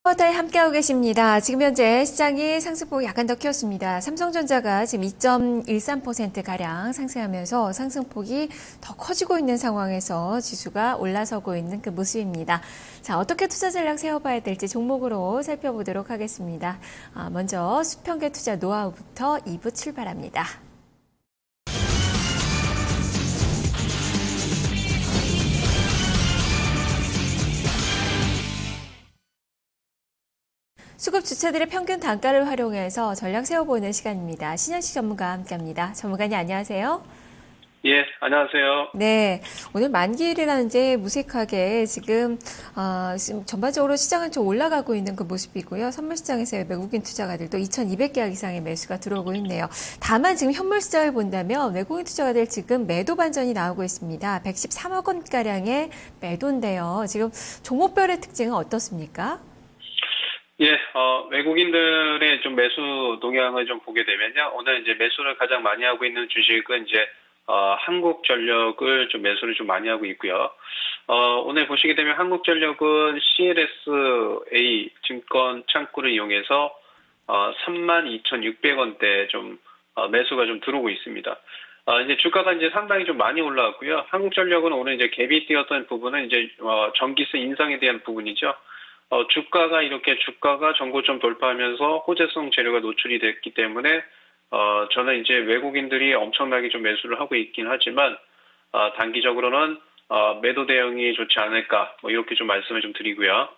포털 함께하고 계십니다. 지금 현재 시장이 상승폭이 약간 더 켰습니다. 삼성전자가 지금 2.13%가량 상승하면서 상승폭이 더 커지고 있는 상황에서 지수가 올라서고 있는 그 모습입니다. 자, 어떻게 투자 전략 세워봐야 될지 종목으로 살펴보도록 하겠습니다. 먼저 수평계 투자 노하우부터 2부 출발합니다. 수급 주체들의 평균 단가를 활용해서 전략 세워보는 시간입니다. 신현식 전문가와 함께합니다. 전문가님 안녕하세요. 예, 안녕하세요. 네, 오늘 만기일이라는지 무색하게 지금 전반적으로 시장은 좀 올라가고 있는 그 모습이고요. 선물시장에서의 외국인 투자가들도 2,200개약 이상의 매수가 들어오고 있네요. 다만 지금 현물시장을 본다면 외국인 투자가들 지금 매도 반전이 나오고 있습니다. 113억 원가량의 매도인데요. 지금 종목별의 특징은 어떻습니까? 예, 외국인들의 좀 매수 동향을 좀 보게 되면요. 오늘 이제 매수를 가장 많이 하고 있는 주식은 이제, 한국전력을 좀 매수를 좀 많이 하고 있고요. 오늘 보시게 되면 한국전력은 CLSA 증권 창구를 이용해서, 32,600원대 좀, 매수가 좀 들어오고 있습니다. 이제 주가가 이제 상당히 좀 많이 올라왔고요. 한국전력은 오늘 이제 갭이 뛰었던 부분은 이제, 전기세 인상에 대한 부분이죠. 주가가 전고점 돌파하면서 호재성 재료가 노출이 됐기 때문에, 저는 이제 외국인들이 엄청나게 좀 매수를 하고 있긴 하지만, 단기적으로는, 매도 대응이 좋지 않을까, 뭐 이렇게 좀 말씀을 좀 드리고요.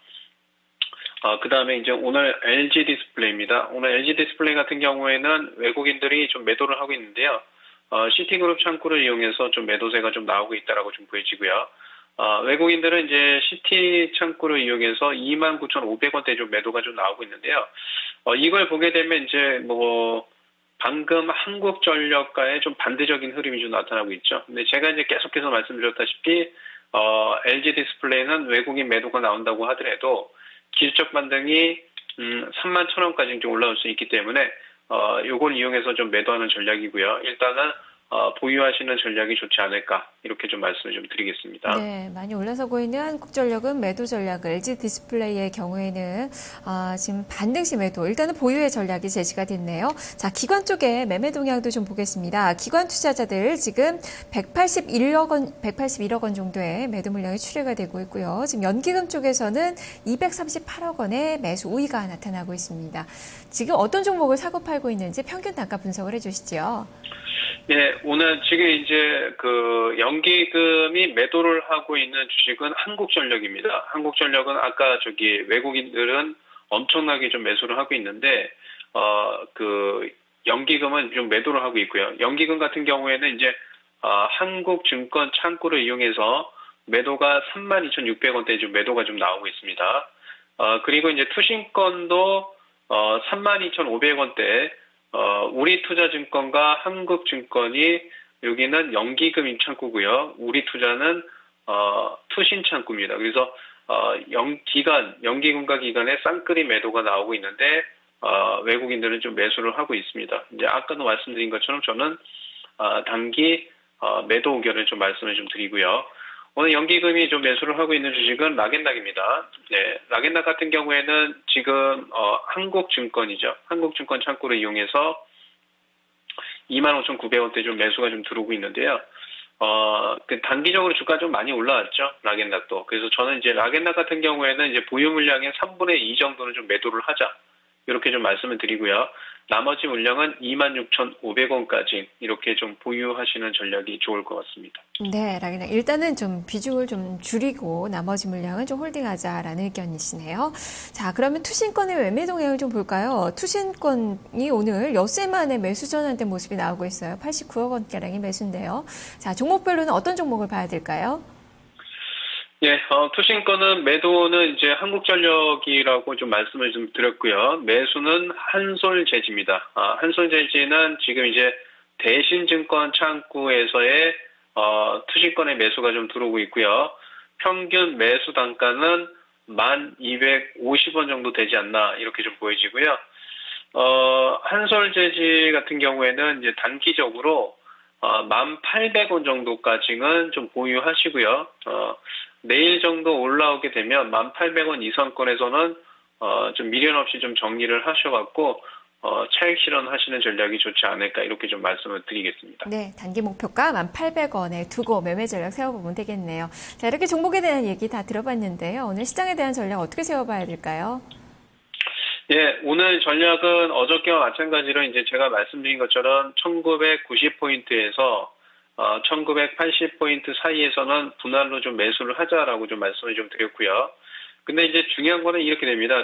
그 다음에 이제 오늘 LG 디스플레이입니다. 오늘 LG 디스플레이 같은 경우에는 외국인들이 좀 매도를 하고 있는데요. 시티그룹 창구를 이용해서 좀 매도세가 좀 나오고 있다라고 좀 보여지고요. 외국인들은 이제 시티 창구를 이용해서 29,500원대 좀 매도가 좀 나오고 있는데요. 이걸 보게 되면 이제 방금 한국전력과의 좀 반대적인 흐름이 좀 나타나고 있죠. 근데 제가 이제 계속해서 말씀드렸다시피, LG 디스플레이는 외국인 매도가 나온다고 하더라도 기술적 반등이, 31,000원까지 좀 올라올 수 있기 때문에, 요걸 이용해서 좀 매도하는 전략이고요. 일단은, 보유하시는 전략이 좋지 않을까 이렇게 좀 말씀을 좀 드리겠습니다. 네, 많이 올라서고 있는 한국전력은 매도 전략을 LG 디스플레이의 경우에는 지금 반등시 매도, 일단은 보유의 전략이 제시가 됐네요. 자, 기관 쪽에 매매 동향도 좀 보겠습니다. 기관 투자자들 지금 181억 원 정도의 매도 물량이 출회가 되고 있고요. 지금 연기금 쪽에서는 238억 원의 매수 우위가 나타나고 있습니다. 지금 어떤 종목을 사고 팔고 있는지 평균 단가 분석을 해주시죠. 네, 오늘 지금 이제 연기금이 매도를 하고 있는 주식은 한국전력입니다. 한국전력은 아까 외국인들은 엄청나게 좀 매수를 하고 있는데, 연기금은 좀 매도를 하고 있고요. 연기금 같은 경우에는 이제, 한국증권 창구를 이용해서 매도가 32,600원대 좀 매도가 좀 나오고 있습니다. 그리고 이제 투신권도, 32,500원대, 우리투자증권과 한국증권이 여기는 연기금 입창구고요. 우리투자는 투신 창구입니다. 그래서 연기금과 기관의 쌍끌이 매도가 나오고 있는데 외국인들은 좀 매수를 하고 있습니다. 이제 아까도 말씀드린 것처럼 저는 단기 매도 의견을 좀 말씀을 좀 드리고요. 오늘 연기금이 좀 매수를 하고 있는 주식은 락앤락입니다. 네, 락앤락 같은 경우에는 지금 한국증권이죠. 한국증권 창구를 이용해서 25,900원대 좀 매수가 좀 들어오고 있는데요. 단기적으로 주가 좀 많이 올라왔죠. 락앤락도. 그래서 저는 이제 락앤락 같은 경우에는 이제 보유 물량의 3분의 2 정도는 좀 매도를 하자. 이렇게 좀 말씀을 드리고요. 나머지 물량은 26,500원까지 이렇게 좀 보유하시는 전략이 좋을 것 같습니다. 네, 락앤락. 일단은 좀 비중을 좀 줄이고 나머지 물량은 좀 홀딩하자라는 의견이시네요. 자, 그러면 투신권의 매매 동향을 좀 볼까요? 투신권이 오늘 엿새 만에 매수 전환된 모습이 나오고 있어요. 89억 원가량이 매수인데요. 자, 종목별로는 어떤 종목을 봐야 될까요? 예, 투신권은 매도는 이제 한국전력이라고 좀 말씀을 좀 드렸고요. 매수는 한솔재지입니다. 한솔재지는 지금 이제 대신증권 창구에서의 투신권의 매수가 좀 들어오고 있고요. 평균 매수 단가는 1,250원 정도 되지 않나 이렇게 좀 보여지고요. 한솔재지 같은 경우에는 이제 단기적으로 1,800원 정도까지는 좀 보유하시고요. 내일 정도 올라오게 되면 1,800원 이상권에서는 좀 미련 없이 좀 정리를 하셔갖고 차익 실현하시는 전략이 좋지 않을까 이렇게 좀 말씀을 드리겠습니다. 네, 단기 목표가 1,800원에 두고 매매 전략 세워보면 되겠네요. 자, 이렇게 종목에 대한 얘기 다 들어봤는데요. 오늘 시장에 대한 전략 어떻게 세워봐야 될까요? 예, 오늘 전략은 어저께와 마찬가지로 이제 제가 말씀드린 것처럼 1990포인트에서 1980포인트 사이에서는 분할로 좀 매수를 하자라고 좀 말씀을 좀 드렸고요. 근데 이제 중요한 거는 이렇게 됩니다.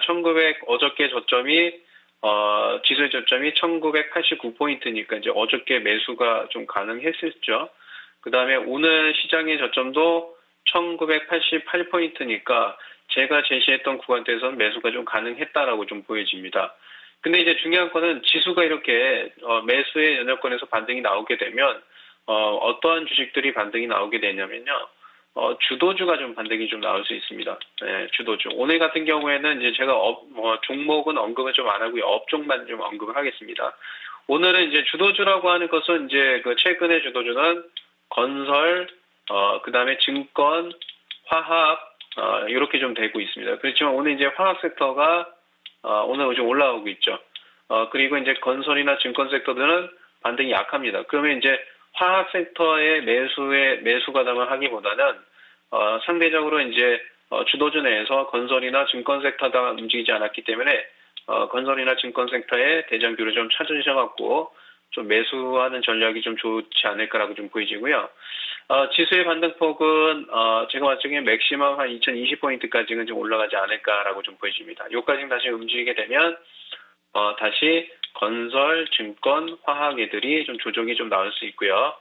어저께 저점이 지수의 저점이 1989포인트니까 이제 어저께 매수가 좀 가능했었죠. 그 다음에 오늘 시장의 저점도 1988포인트니까 제가 제시했던 구간대에서는 매수가 좀 가능했다라고 좀 보여집니다. 근데 이제 중요한 거는 지수가 이렇게 매수의 연역권에서 반등이 나오게 되면 어떠한 주식들이 반등이 나오게 되냐면요. 주도주가 좀 반등이 좀 나올 수 있습니다. 네, 주도주. 오늘 같은 경우에는 이제 제가 종목은 언급을 좀 안 하고요. 업종만 좀 언급을 하겠습니다. 오늘은 이제 주도주라고 하는 것은 이제 그 최근의 주도주는 건설, 그 다음에 증권, 화학, 이렇게 좀 되고 있습니다. 그렇지만 오늘 이제 화학 섹터가, 오늘 좀 올라오고 있죠. 그리고 이제 건설이나 증권 섹터들은 반등이 약합니다. 그러면 이제 화학 섹터의 매수 가담을 하기보다는, 상대적으로 이제, 주도주 내에서 건설이나 증권 섹터가 움직이지 않았기 때문에, 건설이나 증권 섹터의 대장주를 좀 찾으셔갖고, 좀 매수하는 전략이 좀 좋지 않을까라고 좀 보이지고요. 지수의 반등폭은, 제가 봤을 적에 맥시멈 한 2020포인트까지는 좀 올라가지 않을까라고 좀 보여집니다. 요까지 다시 움직이게 되면, 다시 건설, 증권, 화학 애들이 좀 조정이 좀 나올 수 있고요.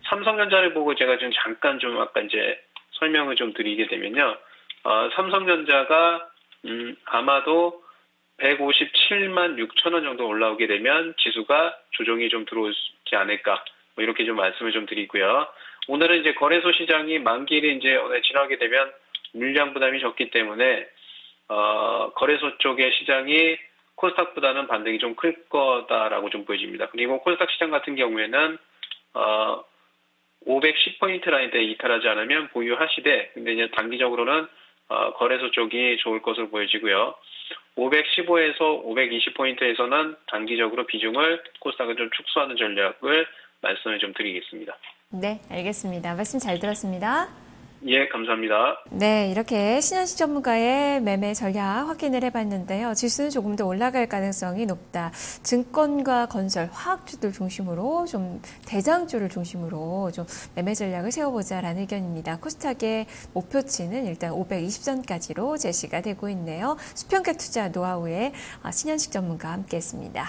삼성전자를 보고 제가 좀 잠깐 좀 아까 이제 설명을 좀 드리게 되면요. 삼성전자가, 아마도 157만 6천 원 정도 올라오게 되면 지수가 조정이 좀 들어오지 않을까. 뭐 이렇게 좀 말씀을 좀 드리고요. 오늘은 이제 거래소 시장이 만기일이 이제 오늘 지나게 되면 물량 부담이 적기 때문에, 거래소 쪽의 시장이 코스닥보다는 반등이 좀 클 거다라고 좀 보여집니다. 그리고 코스닥 시장 같은 경우에는 510포인트 라인대 이탈하지 않으면 보유하시되, 근데 이제 단기적으로는 거래소 쪽이 좋을 것으로 보여지고요. 515에서 520포인트에서는 단기적으로 비중을 코스닥을 좀 축소하는 전략을 말씀을 좀 드리겠습니다. 네, 알겠습니다. 말씀 잘 들었습니다. 예, 감사합니다. 네, 이렇게 신현식 전문가의 매매 전략 확인을 해봤는데요. 지수는 조금 더 올라갈 가능성이 높다. 증권과 건설, 화학주들 중심으로 좀 대장주를 중심으로 좀 매매 전략을 세워보자라는 의견입니다. 코스닥의 목표치는 일단 520선까지로 제시가 되고 있네요. 수평가 투자 노하우의 신현식 전문가와 함께했습니다.